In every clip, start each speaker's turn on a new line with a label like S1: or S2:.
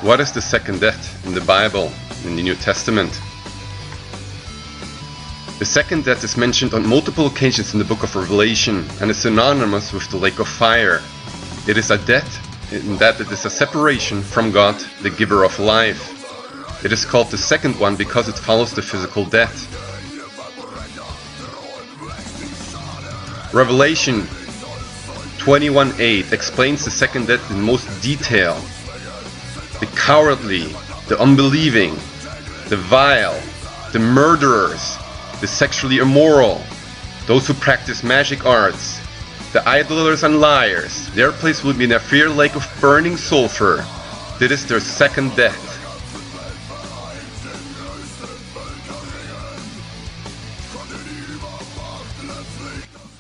S1: What is the second death in the Bible, in the New Testament? The second death is mentioned on multiple occasions in the book of Revelation and is synonymous with the lake of fire. It is a death in that it is a separation from God, the giver of life. It is called the second one because it follows the physical death. Revelation 21:8 explains the second death in most detail. The cowardly, the unbelieving, the vile, the murderers, the sexually immoral, those who practice magic arts, the idlers and liars, their place will be in a fiery lake of burning sulfur. That is their second death.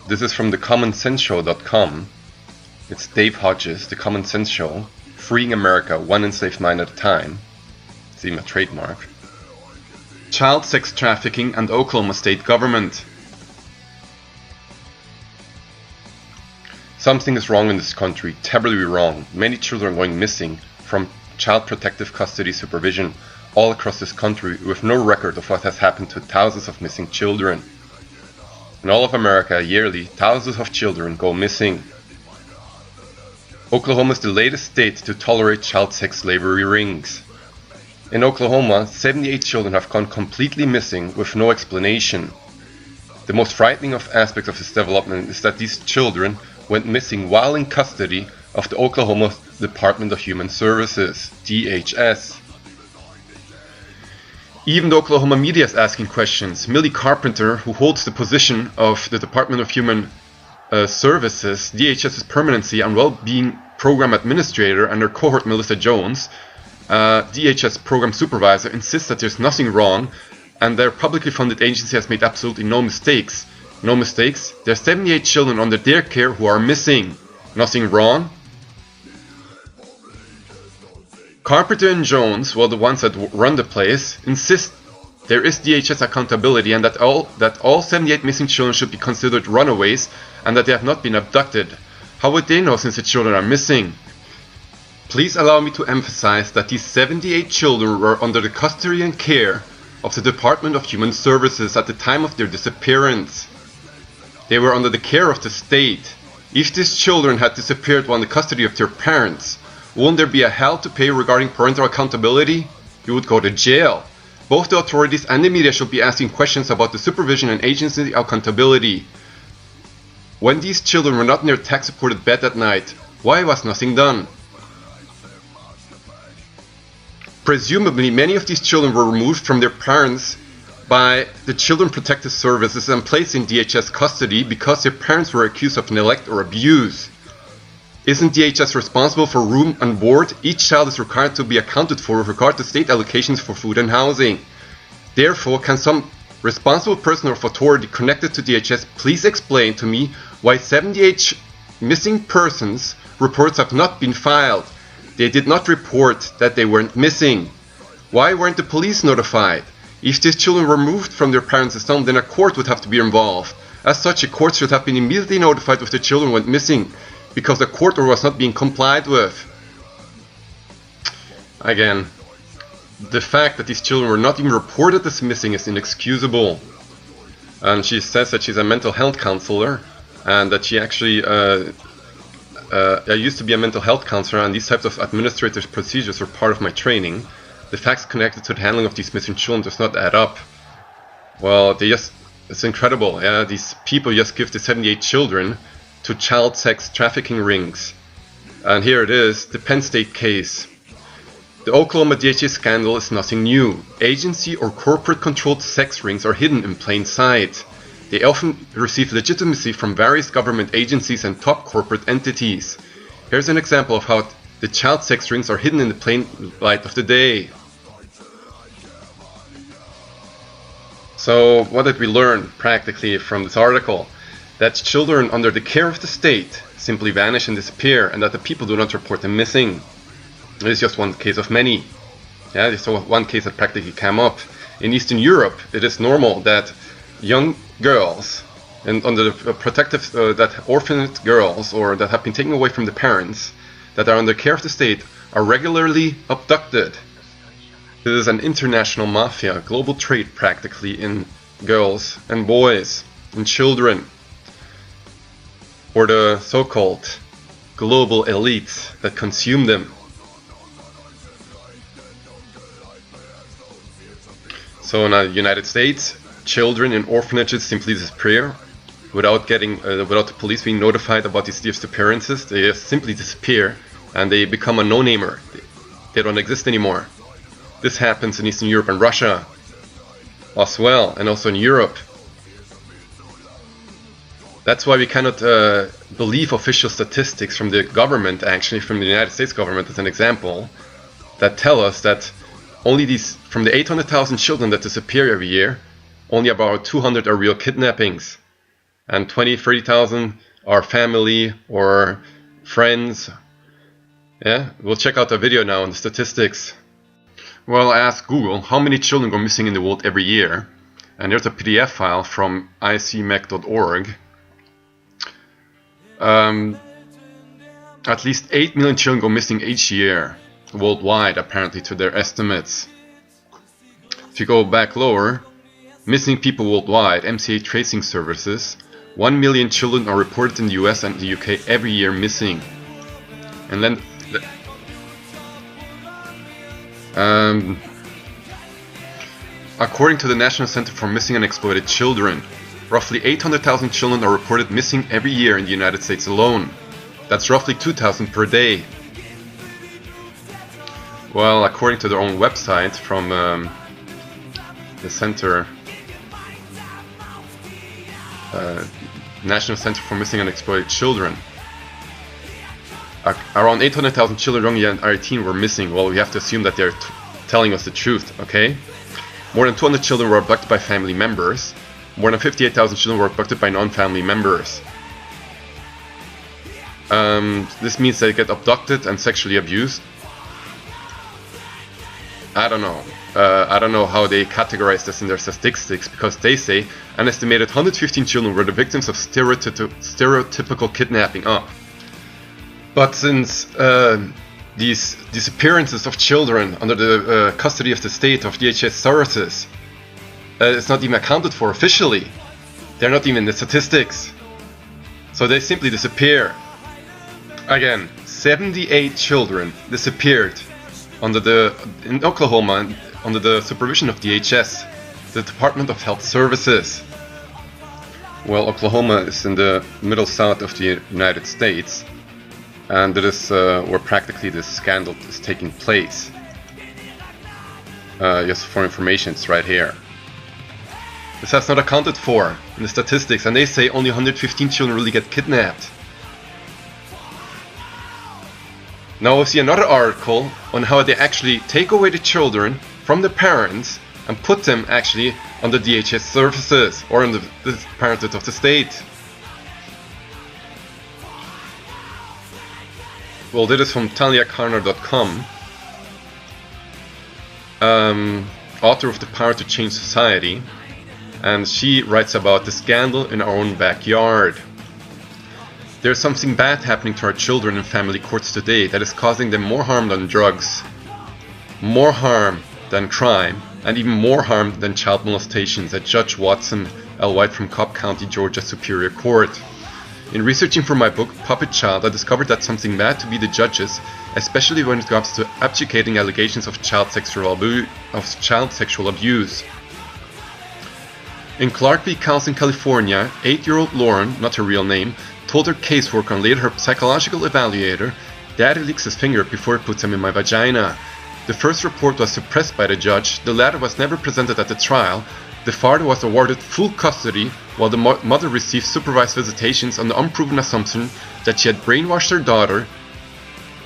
S1: This is from thecommonsenseshow.com. It's Dave Hodges, The Common Sense Show, freeing America one enslaved mind at a time. It's even a trademark. Child sex trafficking and Oklahoma state government. Something is wrong in this country, terribly wrong. Many children are going missing from child protective custody supervision all across this country with no record of what has happened to thousands of missing children. In all of America, yearly, thousands of children go missing. Oklahoma is the latest state to tolerate child sex slavery rings. In Oklahoma, 78 children have gone completely missing with no explanation. The most frightening aspect of this development is that these children went missing while in custody of the Oklahoma Department of Human Services, DHS. Even the Oklahoma media is asking questions. Millie Carpenter, who holds the position of the Department of Human Services, DHS's Permanency and Well-Being Program Administrator, and her cohort Melissa Jones, DHS Program Supervisor, insists that there's nothing wrong and their publicly funded agency has made absolutely no mistakes. No mistakes? There are 78 children under their care who are missing. Nothing wrong? Carpenter and Jones, well, the ones that run the place, insist there is DHS accountability and that all 78 missing children should be considered runaways and that they have not been abducted. How would they know since the children are missing? Please allow me to emphasize that these 78 children were under the custody and care of the Department of Human Services at the time of their disappearance. They were under the care of the state. If these children had disappeared while in the custody of their parents, wouldn't there be a hell to pay regarding parental accountability? You would go to jail. Both the authorities and the media should be asking questions about the supervision and agency accountability. When these children were not in their tax-supported bed at night, why was nothing done? Presumably, many of these children were removed from their parents by the Children Protective Services and placed in DHS custody because their parents were accused of neglect or abuse. Isn't DHS responsible for room and board? Each child is required to be accounted for with regard to state allocations for food and housing. Therefore, can some responsible person of authority connected to DHS please explain to me why 78 missing persons reports have not been filed? They did not report that they weren't missing. Why weren't the police notified? If these children were removed from their parents' home, then a court would have to be involved. As such, a court should have been immediately notified if the children went missing, because the court order was not being complied with. Again, the fact that these children were not even reported as missing is inexcusable. And she says that she's a mental health counselor, and that she actually I used to be a mental health counselor, and these types of administrative procedures were part of my training. The facts connected to the handling of these missing children does not add up. Well, it's incredible. Yeah, these people just give the 78 children to child sex trafficking rings. And here it is, the Penn State case. The Oklahoma DHS scandal is nothing new. Agency or corporate controlled sex rings are hidden in plain sight. They often receive legitimacy from various government agencies and top corporate entities. Here's an example of how the child sex rings are hidden in the plain light of the day. So what did we learn practically from this article? That children under the care of the state simply vanish and disappear, and that the people do not report them missing. It is just one case of many. Yeah, this is one case that practically came up. In Eastern Europe, it is normal that young girls, and under the protective, that orphaned girls, or that have been taken away from the parents, that are under care of the state, are regularly abducted. This is an international mafia, global trade practically in girls and boys and children, or the so-called global elites that consume them. So in the United States, children in orphanages simply disappear without the police being notified about these disappearances. They just simply disappear and they become a no-namer. They don't exist anymore. This happens in Eastern Europe and Russia as well, and also in Europe. That's why we cannot believe official statistics from the government, actually from the United States government as an example, that tell us that only from the 800,000 children that disappear every year, only about 200 are real kidnappings, and 30,000 are family or friends. Yeah, we'll check out the video now on the statistics. Well, I asked Google how many children go missing in the world every year, and there's a PDF file from icmec.org. At least 8 million children go missing each year worldwide, apparently, to their estimates. If you go back lower, missing people worldwide, MCA tracing services, 1 million children are reported in the US and the UK every year missing. And then according to the National Center for Missing and Exploited Children, roughly 800,000 children are reported missing every year in the United States alone. That's roughly 2,000 per day. Well, according to their own website from the Center, National Center for Missing and Exploited Children, around 800,000 children young and 18 were missing. Well, we have to assume that they're telling us the truth, okay? More than 200 children were abducted by family members. More than 58,000 children were abducted by non-family members. This means they get abducted and sexually abused. I don't know. I don't know how they categorize this in their statistics, because they say an estimated 115 children were the victims of stereotypical kidnapping. But since these disappearances of children under the custody of the state of DHS services, it's not even accounted for officially. They're not even in the statistics. So they simply disappear. Again, 78 children disappeared in Oklahoma under the supervision of DHS, the Department of Health Services. Well, Oklahoma is in the middle south of the United States, and it is where practically this scandal is taking place. Just for information, it's right here. This has not accounted for in the statistics, and they say only 115 children really get kidnapped. Now we'll see another article on how they actually take away the children from the parents and put them actually on the DHS services or on the parenthood of the state. Well, this is from TaliaKarner.com, author of The Power to Change Society, and she writes about the scandal in our own backyard. There's something bad happening to our children in family courts today that is causing them more harm than drugs, more harm than crime, and even more harm than child molestation, said Judge Watson L. White from Cobb County, Georgia Superior Court. In researching for my book, Puppet Child, I discovered that something bad to be the judges, especially when it comes to abdicating allegations of child sexual abuse. In Clark v. Counseling, California, 8-year-old Lauren, not her real name, told her caseworker and later her psychological evaluator, "Daddy licks his finger before he puts him in my vagina." The first report was suppressed by the judge, the latter was never presented at the trial, the father was awarded full custody while the mother received supervised visitations on the unproven assumption that she had brainwashed her daughter.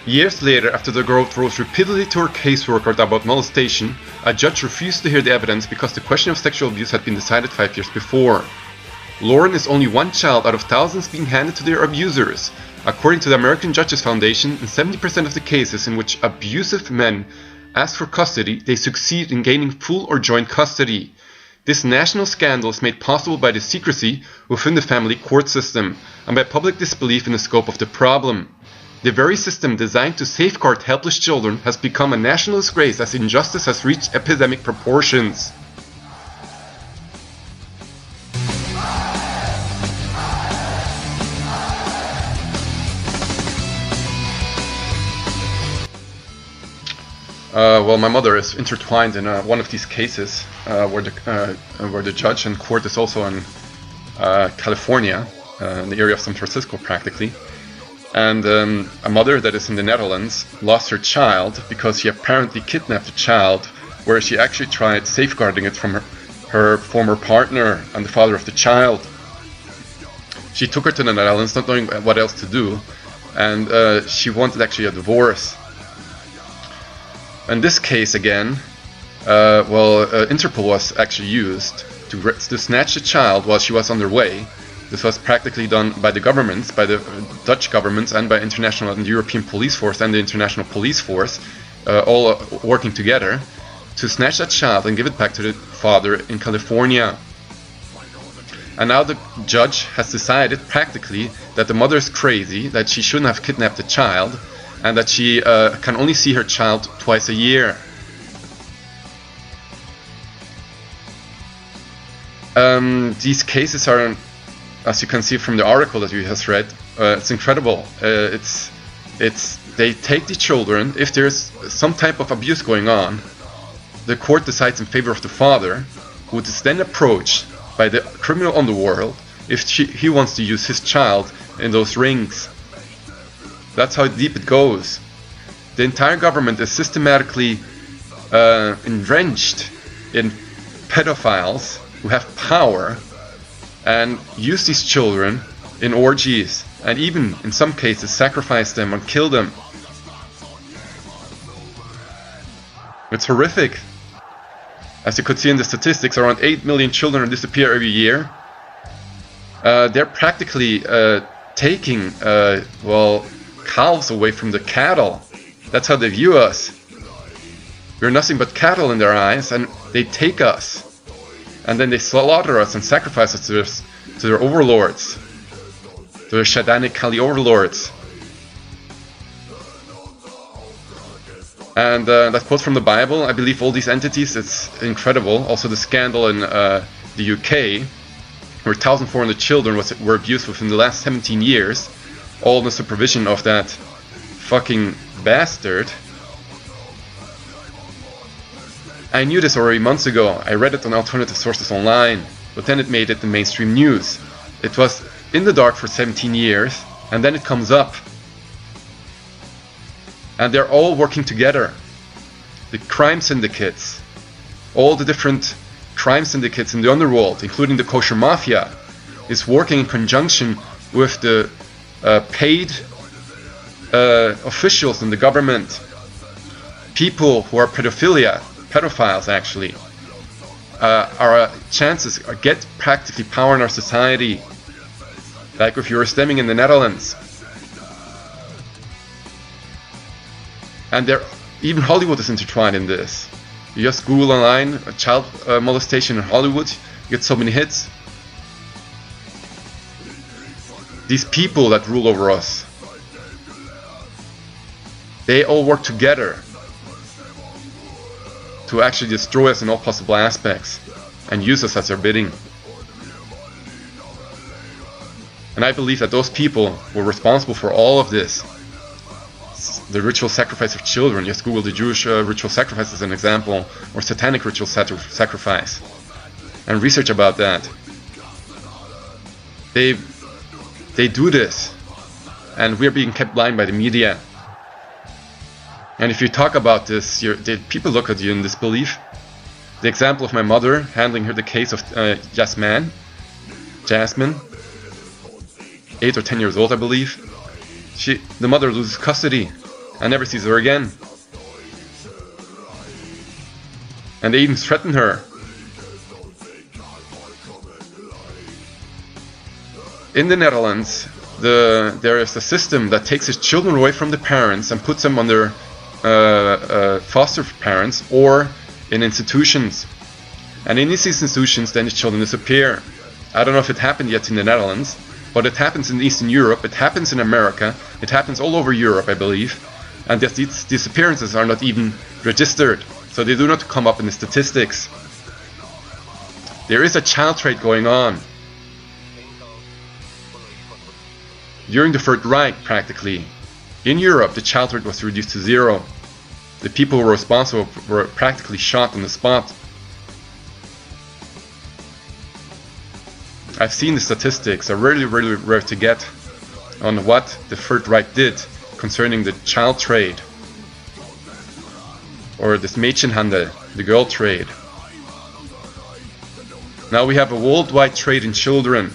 S1: Years later, after the girl wrote repeatedly to her caseworker about molestation, a judge refused to hear the evidence because the question of sexual abuse had been decided 5 years before. Lauren is only one child out of thousands being handed to their abusers. According to the American Judges Foundation, in 70% of the cases in which abusive men ask for custody, they succeed in gaining full or joint custody. This national scandal is made possible by the secrecy within the family court system and by public disbelief in the scope of the problem. The very system designed to safeguard helpless children has become a national disgrace as injustice has reached epidemic proportions. Well, my mother is intertwined in one of these cases where the judge and court is also in California, in the area of San Francisco practically. And a mother that is in the Netherlands lost her child because she apparently kidnapped the child, where she actually tried safeguarding it from her former partner and the father of the child. She took her to the Netherlands not knowing what else to do, and she wanted actually a divorce. In this case again, Interpol was actually used to snatch the child while she was on their way. This was practically done by the governments, by the Dutch governments and by international and European police force and the international police force, all working together to snatch that child and give it back to the father in California. And now the judge has decided practically that the mother is crazy, that she shouldn't have kidnapped the child, and that she can only see her child twice a year. These cases are, as you can see from the article that you just read, it's incredible. They take the children. If there's some type of abuse going on, the court decides in favor of the father, who is then approached by the criminal underworld if he wants to use his child in those rings. That's how deep it goes. The entire government is systematically entrenched in pedophiles who have power and use these children in orgies, and even in some cases sacrifice them and kill them. It's horrific. As you could see in the statistics, around 8 million children disappear every year. They're practically taking cows away from the cattle. That's how they view us. We're nothing but cattle in their eyes, and they take us. And then they slaughter us and sacrifice us to their overlords, to their Shadanic Kali overlords. And that quote from the Bible, I believe all these entities, it's incredible. Also the scandal in the UK, where 1,400 children were abused within the last 17 years, all in the supervision of that fucking bastard. I knew this already months ago. I read it on alternative sources online, but then it made it the mainstream news. It was in the dark for 17 years, and then it comes up. And they're all working together. The crime syndicates, all the different crime syndicates in the underworld, including the kosher mafia, is working in conjunction with the paid officials in the government. People who are pedophiles actually, get practically power in our society, like if you were stemming in the Netherlands. And even Hollywood is intertwined in this. You just Google online child molestation in Hollywood, you get so many hits. These people that rule over us, they all work together to actually destroy us in all possible aspects and use us as their bidding. And I believe that those people were responsible for all of this. The ritual sacrifice of children, just Google the Jewish ritual sacrifice as an example, or satanic ritual sacrifice, and research about that. They do this, and we're being kept blind by the media. And if you talk about this, people look at you in disbelief. The example of my mother handling the case of Jasmine, 8 or 10 years old, I believe. The mother loses custody and never sees her again. And they even threaten her. In the Netherlands, there is a system that takes its children away from the parents and puts them under foster parents or in institutions. And in these institutions, then the children disappear. I don't know if it happened yet in the Netherlands. but it happens in Eastern Europe, it happens in America, it happens all over Europe, I believe, and these disappearances are not even registered, so they do not come up in the statistics. There is a child trade going on. During the Third Reich, practically, in Europe, the child rate was reduced to 0. The people who were responsible were practically shot on the spot. I've seen the statistics, are really rare to get on what the Third Reich did concerning the child trade, or this Mädchenhandel, the girl trade. Now we have a worldwide trade in children,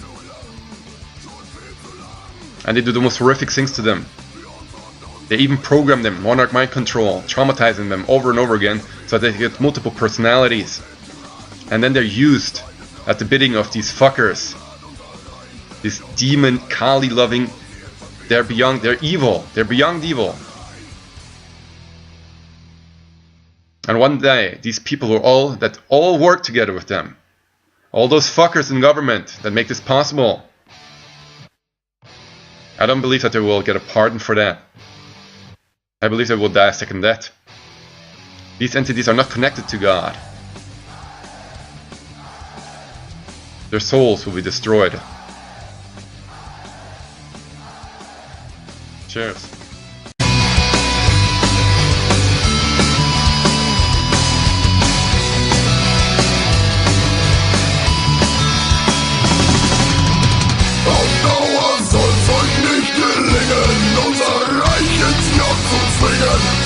S1: and they do the most horrific things to them. They even program them, monarch mind control, traumatizing them over and over again so that they get multiple personalities. And then they're used at the bidding of these fuckers. This demon, Kali loving, they're evil. They're beyond evil. And one day, these people that all work together with them, all those fuckers in government that make this possible, I don't believe that they will get a pardon for that. I believe they will die a second death. These entities are not connected to God. Their souls will be destroyed. Cheers.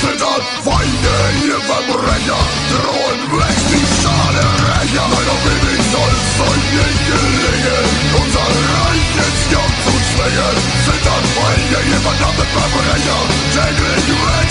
S2: Zittert Feinde, ihr Verbrecher, drohen weg die Schadenrächer. Meiner Baby soll es euch nicht gelingen, unser Reich ins Joch zu zwingen. Zittert Feinde, ihr verdammten Verbrecher, täglich weg.